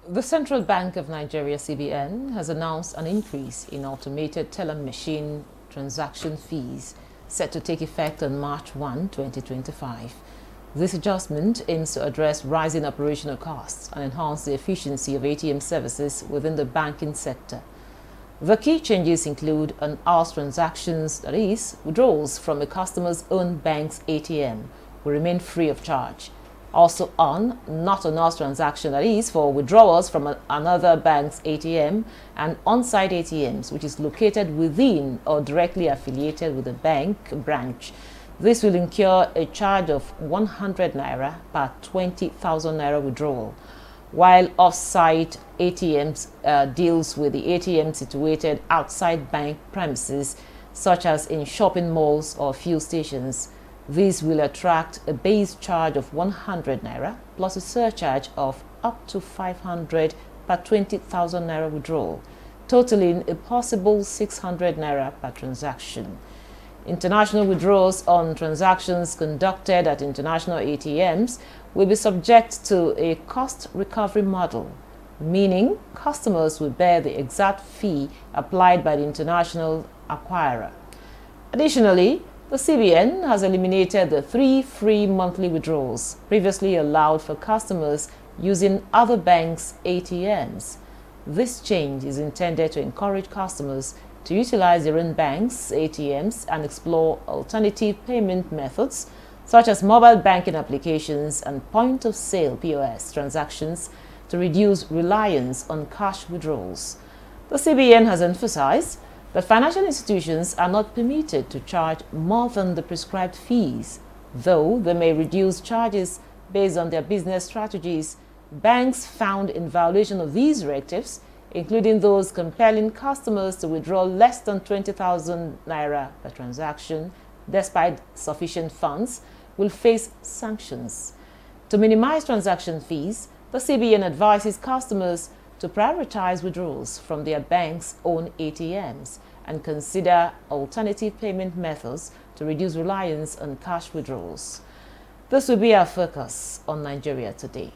The Central Bank of Nigeria, CBN, has announced an increase in automated teller machine transaction fees set to take effect on March 1, 2025. This adjustment aims to address rising operational costs and enhance the efficiency of ATM services within the banking sector. The key changes include on hours transactions, that is, withdrawals from a customer's own bank's ATM, will remain free of charge. Also on not on hours transaction, that is, for withdrawals from another bank's ATM and on-site ATMs, which is located within or directly affiliated with a bank branch. This will incur a charge of 100 naira per 20,000 naira withdrawal, while off-site ATMs deals with the ATM situated outside bank premises, such as in shopping malls or fuel stations. These will attract a base charge of 100 naira plus a surcharge of up to 500 per 20,000 naira withdrawal, totaling a possible 600 naira per transaction. International withdrawals on transactions conducted at international ATMs will be subject to a cost recovery model, meaning customers will bear the exact fee applied by the international acquirer. Additionally, the CBN has eliminated the 3 free monthly withdrawals previously allowed for customers using other banks' ATMs. This change is intended to encourage customers to utilize their own bank's ATMs and explore alternative payment methods such as mobile banking applications and point-of-sale POS transactions to reduce reliance on cash withdrawals. The CBN has emphasized that financial institutions are not permitted to charge more than the prescribed fees, though they may reduce charges based on their business strategies. Banks found in violation of these directives, including those compelling customers to withdraw less than 20,000 naira per transaction, despite sufficient funds, will face sanctions. To minimize transaction fees, the CBN advises customers to prioritize withdrawals from their bank's own ATMs and consider alternative payment methods to reduce reliance on cash withdrawals. This will be our focus on Nigeria Today.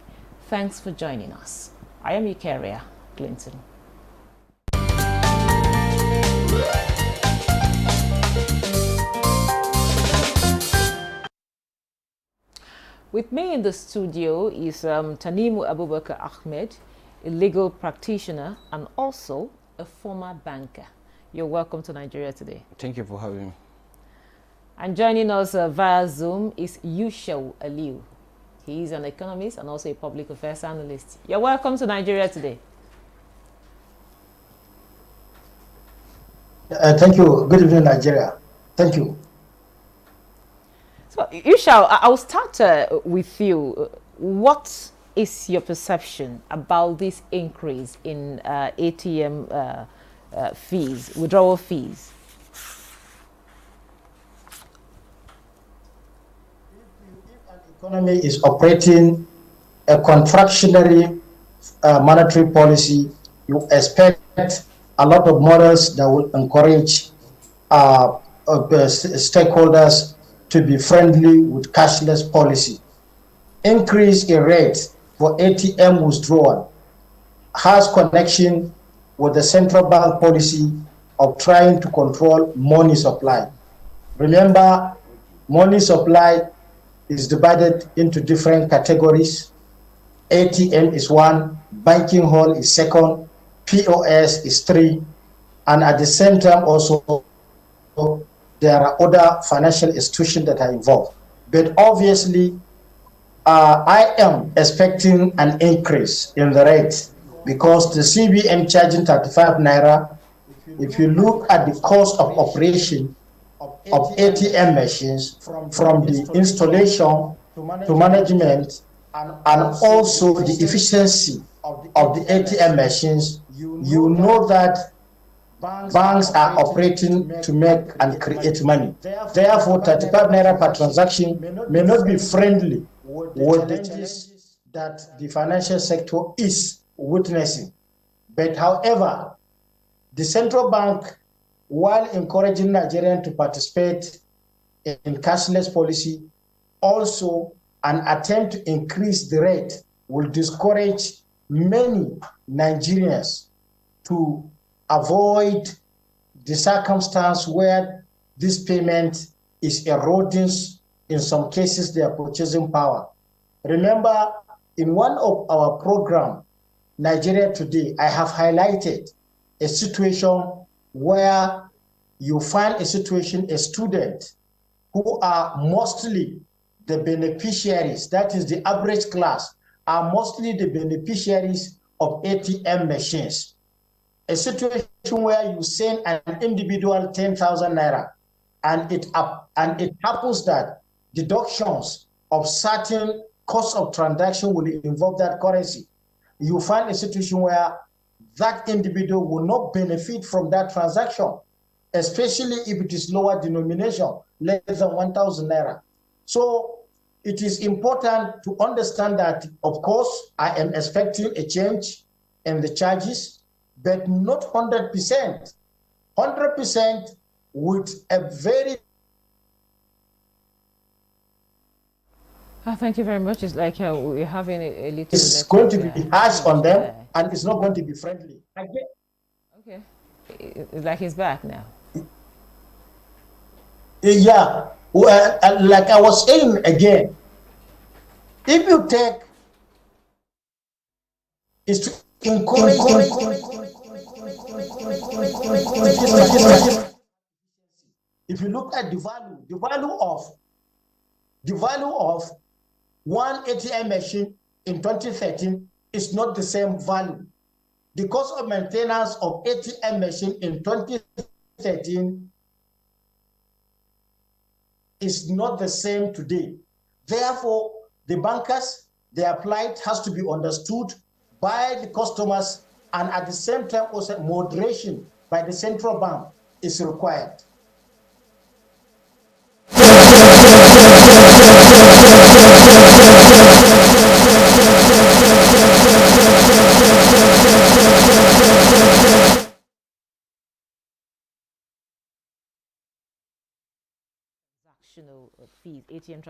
Thanks for joining us. I am Eukaria Clinton. With me in the studio is Tanimu Abubakar Ahmed, a legal practitioner and also a former banker. You're welcome to Nigeria Today. Thank you for having me. And joining us via Zoom is Yushau Aliu. He is an economist and also a public affairs analyst. You're welcome to Nigeria Today. Thank you. Good evening, Nigeria. Thank you. So, Yushau, I'll start with you. What is your perception about this increase in ATM fees, withdrawal fees? If an economy is operating a contractionary monetary policy, you expect a lot of models that will encourage stakeholders to be friendly with cashless policy. Increase in rate for ATM withdrawal has connection with the central bank policy of trying to control money supply. Remember, money supply is divided into different categories. ATM is one, banking hall is second, POS is three, and at the same time also there are other financial institutions that are involved. But obviously, I am expecting an increase in the rate because the CBN charging 35 naira. If you look at the cost of operation of ATM machines from the installation to management and also the efficiency of the ATM machines, you know that banks are operating to make and create money. Therefore, 35 naira per transaction may not be friendly with the challenges that the financial sector is witnessing. But however, the central bank, while encouraging Nigerians to participate in cashless policy, also an attempt to increase the rate will discourage many Nigerians to avoid the circumstance where this payment is eroding, in some cases, their purchasing power. Remember, in one of our program, Nigeria Today, I have highlighted a situation where you find a student who are mostly the beneficiaries, that is the average class, are mostly the beneficiaries of ATM machines. A situation where you send an individual 10,000 naira, and it happens that deductions of certain cost of transaction will involve that currency. You find a situation where that individual will not benefit from that transaction, especially if it is lower denomination, less than 1,000 naira. So it is important to understand that, of course, I am expecting a change in the charges, but not 100%. 100% with a very... Thank you very much. It's like we're having a little... It's going to be harsh on them, and it's not going to be friendly. Okay. It's like he's back now. Yeah. Well, like I was saying again, if you take... is to encourage if you look at the value of one ATM machine in 2013 is not the same value. The cost of maintenance of ATM machine in 2013 is not the same today. Therefore, the bankers, their plight has to be understood by the customers, and at the same time also moderation by the central bank is required. Transactional fees, ATM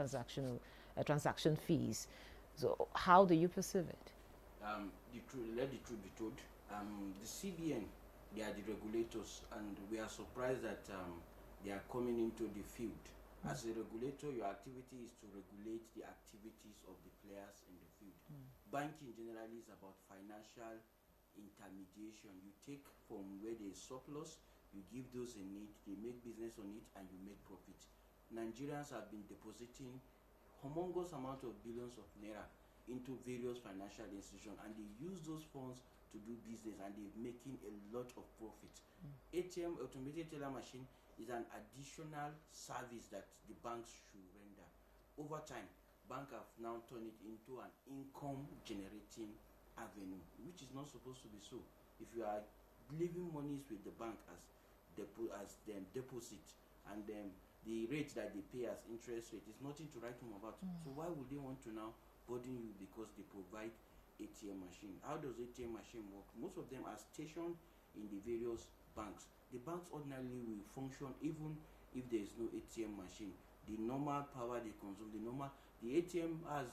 transaction fees. So how do you perceive it? Let the truth be told. The CBN, they are the regulators, and we are surprised that they are coming into the field. As a regulator, your activity is to regulate the activities of the players in the field. Banking generally is about financial intermediation. You take from where there is surplus, you give those in need, they make business on it, and you make profit. Nigerians have been depositing humongous amount of billions of naira into various financial institutions, and they use those funds to do business, and they're making a lot of profit. ATM, automated teller machine, is an additional service that the banks should render. Over time, banks have now turned it into an income generating avenue, which is not supposed to be so. If you are leaving monies with the bank as deposit, and the rate that they pay as interest rate is nothing to write home about. So why would they want to now burden you because they provide ATM machine? How does ATM machine work? Most of them are stationed in the various banks. The banks ordinarily will function even if there is no ATM machine. The normal power they consume, the ATM has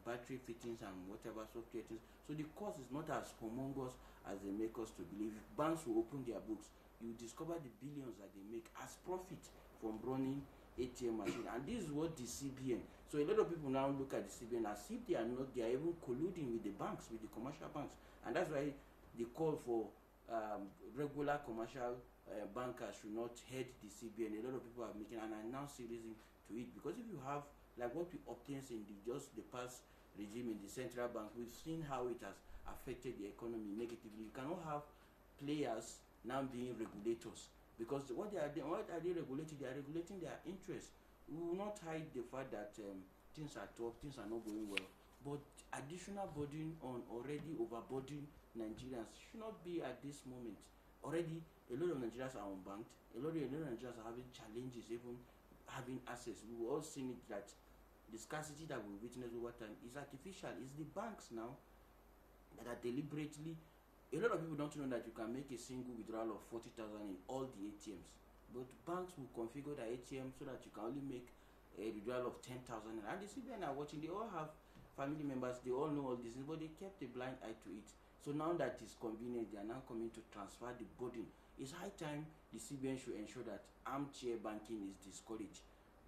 battery fittings and whatever software things. So the cost is not as humongous as they make us to believe. If banks will open their books, you discover the billions that they make as profit from running ATM machine. And this is what the CBN. So a lot of people now look at the CBN as if they are even colluding with the banks, with the commercial banks. And that's why the call for regular commercial bankers should not head the CBN. A lot of people are making, and I now see reason to it, because if you have like what we obtained in the past regime in the central bank, we've seen how it has affected the economy negatively. You cannot have players now being regulators, because what are they regulating? They are regulating their interests. We will not hide the fact that things are tough, things are not going well, but additional burden on already overburdened Nigerians should not be at this moment. Already a lot of Nigerians are unbanked, a lot of Nigerians are having challenges even having access. We've all seen it, that the scarcity that we witness over time is artificial. It's the banks now that are deliberately... A lot of people don't know that you can make a single withdrawal of 40,000 in all the ATMs, but banks will configure the ATM so that you can only make a withdrawal of 10,000. And the CBN are watching. They all have family members, they all know all this, but they kept a blind eye to it. So now that it's convenient, they are now coming to transfer the burden. It's high time the CBN should ensure that armchair banking is discouraged.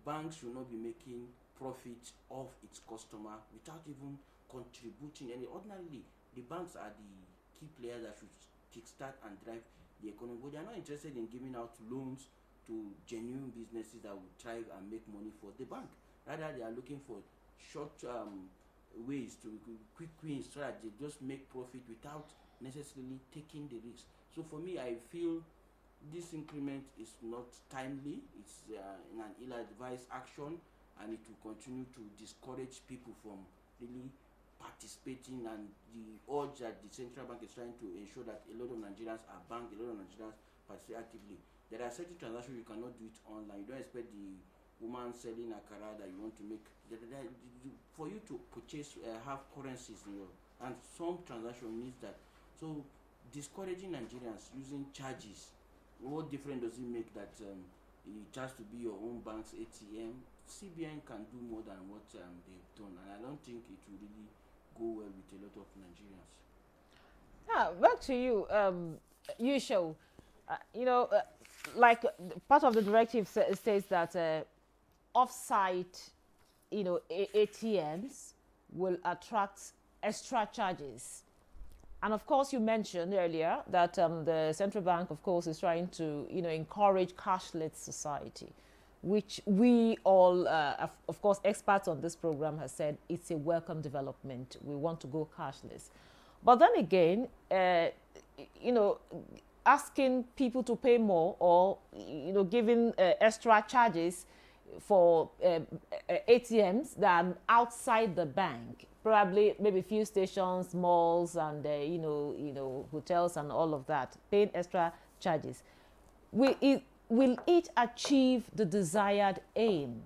Banks should not be making profit off its customer without even contributing any. Ordinarily, the banks are the key players that should kickstart and drive the economy, but they are not interested in giving out loans to genuine businesses that will thrive and make money for the bank. Rather, they are looking for short ways to quick wins so that they just make profit without necessarily taking the risk. So for me, I feel this increment is not timely. It's in an ill-advised action, and it will continue to discourage people from really participating, and the urge that the central bank is trying to ensure that a lot of Nigerians are banked, a lot of Nigerians participate actively. There are certain transactions you cannot do it online. You don't expect the woman selling akara that you want to make. For you to purchase, have currencies in your, and some transaction needs that. So discouraging Nigerians using charges, what difference does it make that it has to be your own bank's ATM? CBN can do more than what they've done, and I don't think it will really go well with a lot of Nigerians. Back to you, Yusho. Like part of the directive says that off-site, ATMs will attract extra charges. And of course, you mentioned earlier that the central bank, of course, is trying to, encourage cashless society, which we all, of course, experts on this program have said it's a welcome development. We want to go cashless. But then again, asking people to pay more or, giving extra charges for ATMs than outside the bank, probably maybe few stations, malls, and hotels and all of that, paying extra charges. Will it achieve the desired aim?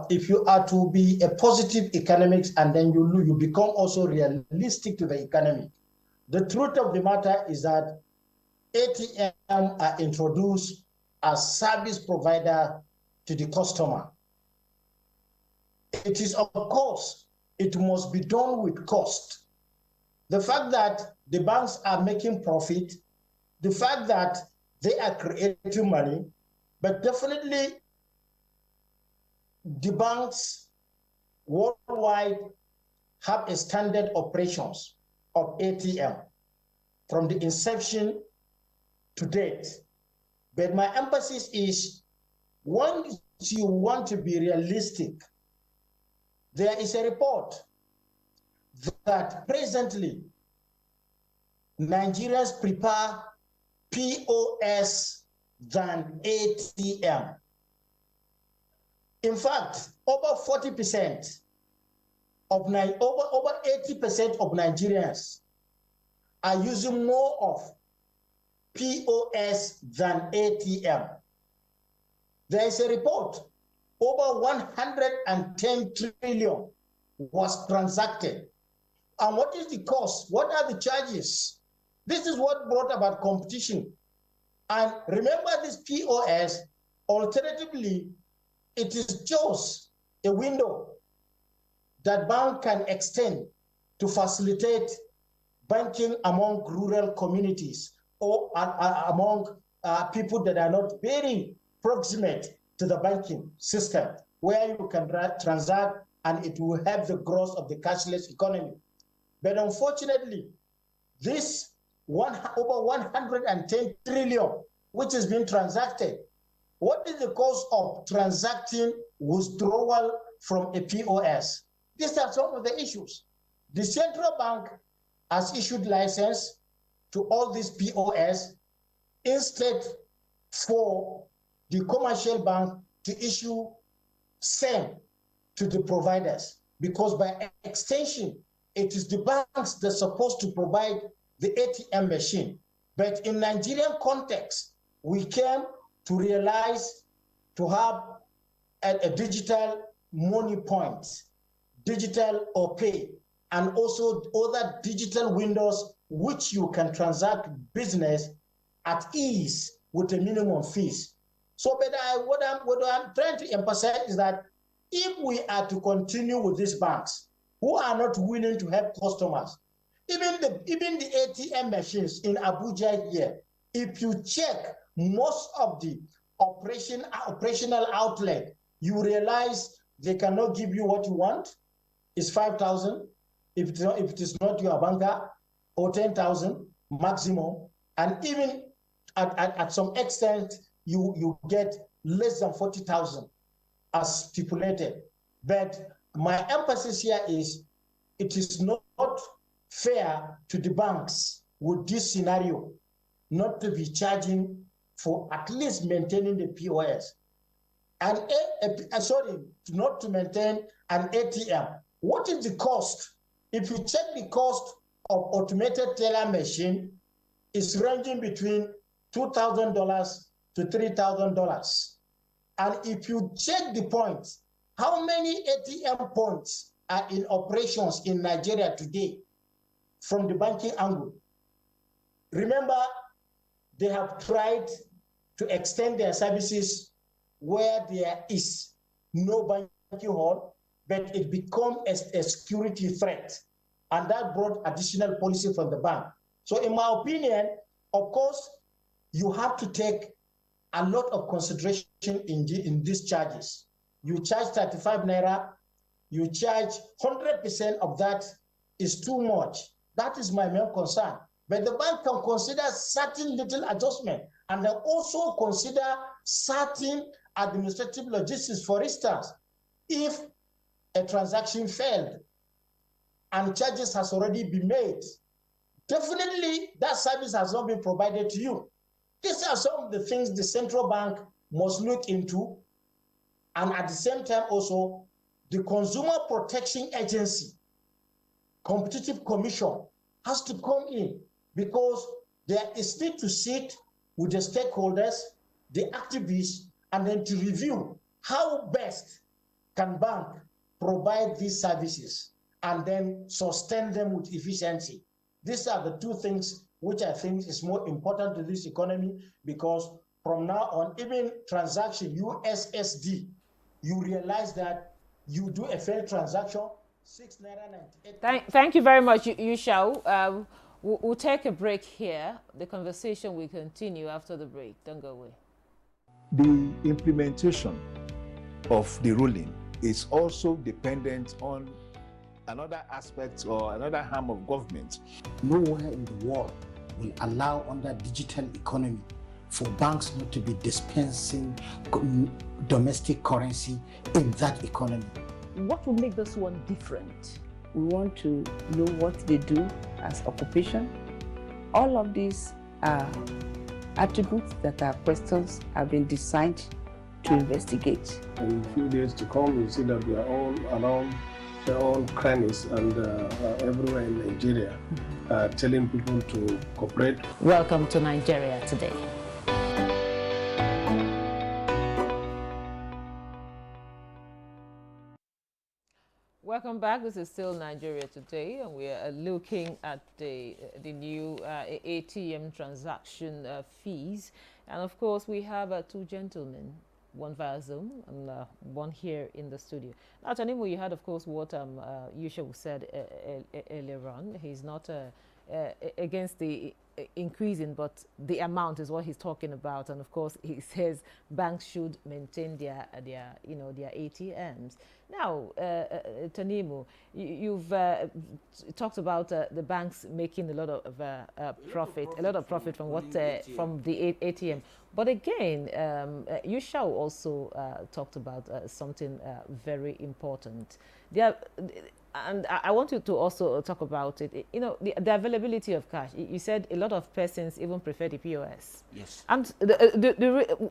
If you are to be a positive economics and then you become also realistic to the economy, the truth of the matter is that ATM are introduced as service provider to the customer. It is, of course, it must be done with cost. The fact that the banks are making profit, the fact that they are creating money, but definitely the banks worldwide have a standard operations of ATM from the inception to date. But my emphasis is, once you want to be realistic, there is a report that presently Nigerians prefer POS than ATM. In fact, over 40% of over 80% of Nigerians are using more of POS than ATM. There is a report, over 110 trillion was transacted. And what is the cost? What are the charges? This is what brought about competition. And remember, this POS, alternatively, it is just a window that bank can extend to facilitate banking among rural communities or among people that are not very proximate to the banking system, where you can transact and it will help the growth of the cashless economy. But unfortunately, this over 110 trillion, which has been transacted, what is the cost of transacting withdrawal from a POS? These are some of the issues. The central bank has issued license to all these POS instead for the commercial bank to issue same to the providers, because by extension, it is the banks that are supposed to provide the ATM machine. But in Nigerian context, we came to realize to have a digital money point, digital or pay, and also other digital windows which you can transact business at ease with a minimum fees. So, but what I'm trying to emphasize is that if we are to continue with these banks who are not willing to help customers, even the ATM machines in Abuja here, if you check most of the operational outlet, you realize they cannot give you what you want. It's 5,000 if it is not your banker, or 10,000 maximum, and even at some extent you get less than 40,000 as stipulated. But my emphasis here is it is not fair to the banks with this scenario not to be charging for at least maintaining the POS. And sorry, not to maintain an ATM. What is the cost? If you check the cost of automated teller machine, is ranging between $2,000 to $3,000. And if you check the points, how many ATM points are in operations in Nigeria today from the banking angle? Remember, they have tried to extend their services where there is no banking hall, but it became a security threat. And that brought additional policy from the bank. So in my opinion, of course, you have to take a lot of consideration in these charges. You charge 35 naira, you charge 100% of that is too much. That is my main concern. But the bank can consider certain little adjustment and then also consider certain administrative logistics. For instance, if a transaction failed and charges has already been made, definitely that service has not been provided to you. These are some of the things the central bank must look into. And at the same time also, the Consumer Protection Agency, Competitive Commission has to come in, because there is need to sit with the stakeholders, the activists, and then to review how best can bank provide these services and then sustain them with efficiency. These are the two things which I think is more important to this economy, because from now on, even transaction, USSD, you realize that you do a failed transaction, 6 naira 98. Thank you very much, Yushao. We'll take a break here. The conversation will continue after the break. Don't go away. The implementation of the ruling is also dependent on another aspect or another arm of government. Nowhere in the world will allow, under digital economy, for banks not to be dispensing domestic currency in that economy. What will make this one different? We want to know what they do as occupation. All of these are attributes that are questions have been designed to investigate. In a few days to come, you see that we are all around their own crannies and everywhere in Nigeria, telling people to cooperate. Welcome to Nigeria Today. Welcome back. This is still Nigeria Today, and we are looking at the new ATM transaction fees. And of course, we have two gentlemen, one via Zoom and one here in the studio. Now, Tanimu, you heard, of course, what Yusha said earlier on. He's not against the increasing, but the amount is what he's talking about. And of course, he says banks should maintain their ATMs. Now, Tanimu, you've talked about the banks making a lot of profit from from the ATM. But again, Yusha also talked about something very important. And I want you to also talk about it. You know, the availability of cash. You said a lot of persons even prefer the POS. Yes. And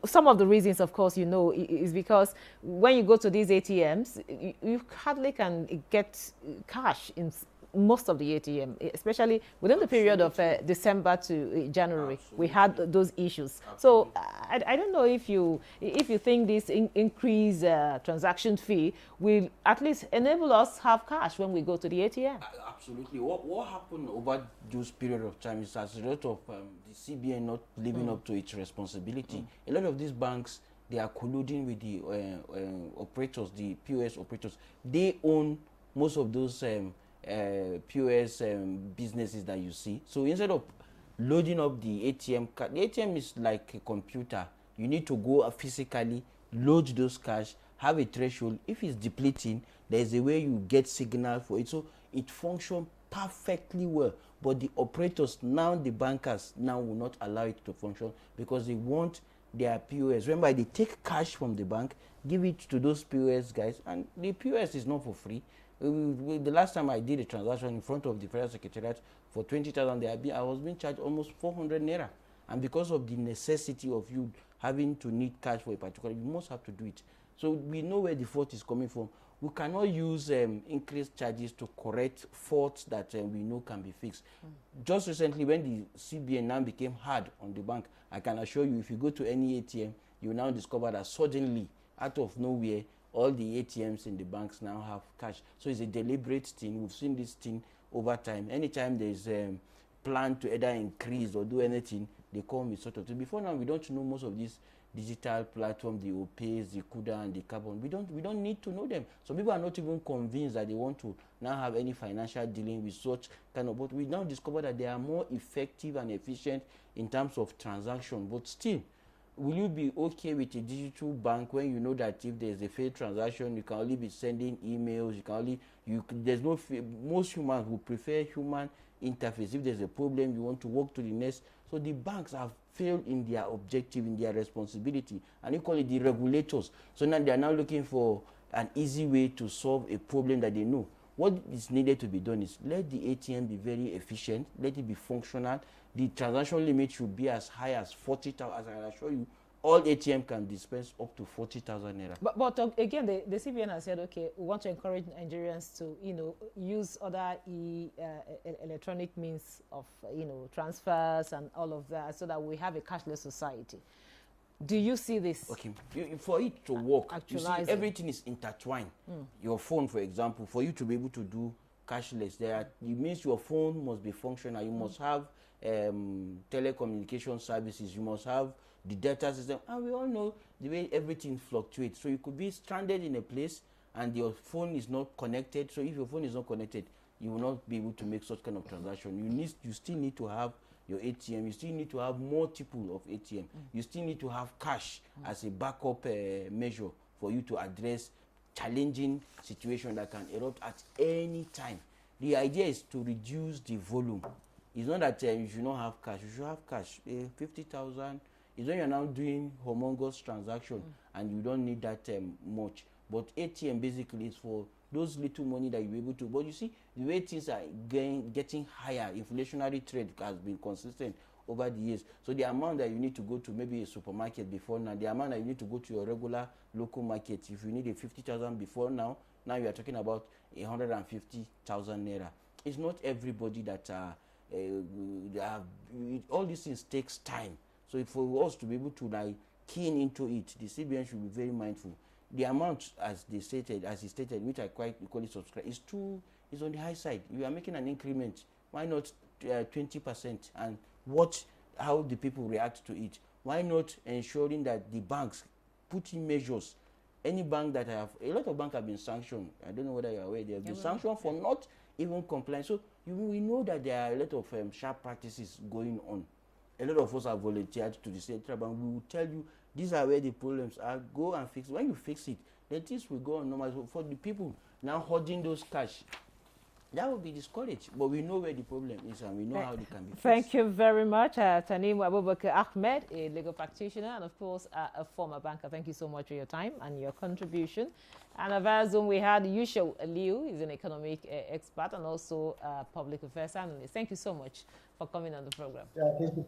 some of the reasons, of course, you know, is because when you go to these ATMs, you hardly can get cash in most of the ATM, especially within the period of December to January. Absolutely. We had those issues. Absolutely. So I don't know if you think this increased transaction fee will at least enable us have cash when we go to the ATM. Absolutely. What happened over those period of time is as a result of the CBN not living up to its responsibility. A lot of these banks, they are colluding with the operators, the POS operators. They own most of those POS businesses that you see. So instead of loading up the ATM card, the ATM is like a computer. You need to go physically load those cash, have a threshold. If it's depleting, there's a way you get signal for it. So it functions perfectly well. But the operators, now the bankers, now will not allow it to function because they want their POS. Remember, they take cash from the bank, give it to those POS guys, and the POS is not for free. The last time I did a transaction in front of the Federal Secretariat for 20,000, I was being charged almost 400 naira. And because of the necessity of you having to need cash for a particular, you must have to do it. So we know where the fault is coming from. We cannot use increased charges to correct faults that we know can be fixed. Just recently, when the CBN now became hard on the bank, I can assure you, if you go to any ATM, you will now discover that suddenly, out of nowhere, all the ATMs in the banks now have cash. So it's a deliberate thing. We've seen this thing over time. Anytime there's plan to either increase or do anything, they come with sort of thing. Before now, we don't know most of these digital platforms, the OPAs, the CUDA, and the Carbon. We don't need to know them. So people are not even convinced that they want to now have any financial dealing with such kind of. But we now discover that they are more effective and efficient in terms of transaction. But still, will you be okay with a digital bank when you know that if there's a failed transaction, you can only be sending emails, there's no, most humans would prefer human interface. If there's a problem, you want to walk to the next. So the banks have failed in their objective, in their responsibility, and equally the regulators. So now they are now looking for an easy way to solve a problem that they know. What is needed to be done is let the ATM be very efficient, let it be functional. The transaction limit should be as high as 40,000. As I can assure you, all ATM can dispense up to 40,000 naira. But again, the CBN has said, okay, we want to encourage Nigerians to, use other electronic means of, transfers and all of that, so that we have a cashless society. Do you see this? Okay, for it to work, you see, everything is intertwined. Your phone, for example, for you to be able to do cashless, it means your phone must be functional. You must have telecommunication services. You must have the data system. And we all know the way everything fluctuates. So you could be stranded in a place and your phone is not connected. So if your phone is not connected, you will not be able to make such kind of transaction. You still need to have your ATM. You still need to have multiple of ATM. You still need to have cash as a backup measure for you to address challenging situation that can erupt at any time. The idea is to reduce the volume. It's not that you should not have cash. You should have cash. 50,000 is when you're now doing humongous transaction and you don't need that much. But ATM basically is for those little money that you're able to. But you see, the way things are getting higher, inflationary trade has been consistent over the years. So the amount that you need to go to maybe a supermarket before now, the amount that you need to go to your regular local market, if you need a 50,000 before now you are talking about 150,000 naira. It's not everybody that all these things takes time. So for us to be able to keen into it, the CBN should be very mindful. The amount, as he stated, which I quite equally subscribe, is on the high side. You are making an increment. Why not 20%? And watch how the people react to it. Why not ensuring that the banks put in measures? Any bank that a lot of banks have been sanctioned. I don't know whether you're aware. They have been sanctioned for not even complying. So we know that there are a lot of sharp practices going on. A lot of us have volunteered to the central bank. We will tell you these are where the problems are. Go and fix it. When you fix it, then things will go on normal. So for the people now holding those cash, that will be discouraged. But we know where the problem is and we know how they can be fixed. Thank you very much, Tanim Abubakar Ahmed, a legal practitioner and, of course, a former banker. Thank you so much for your time and your contribution. And of our Zoom, we had Yusho Liu. He's an economic expert and also a public affairs analyst. Thank you so much for coming on the program. Yeah, thank you.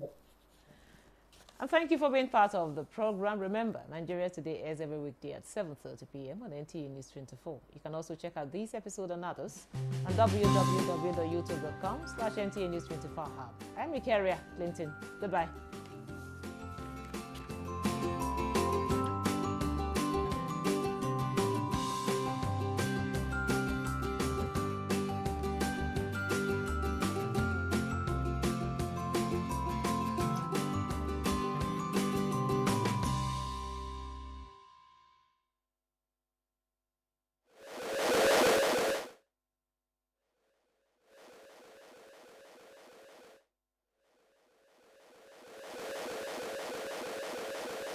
And thank you for being part of the program. Remember, Nigeria Today airs every weekday at 7:30 p.m. on NTA News 24. You can also check out this episode and others on www.youtube.com/NTA News 24 Hub. I'm Rikaria Clinton. Goodbye.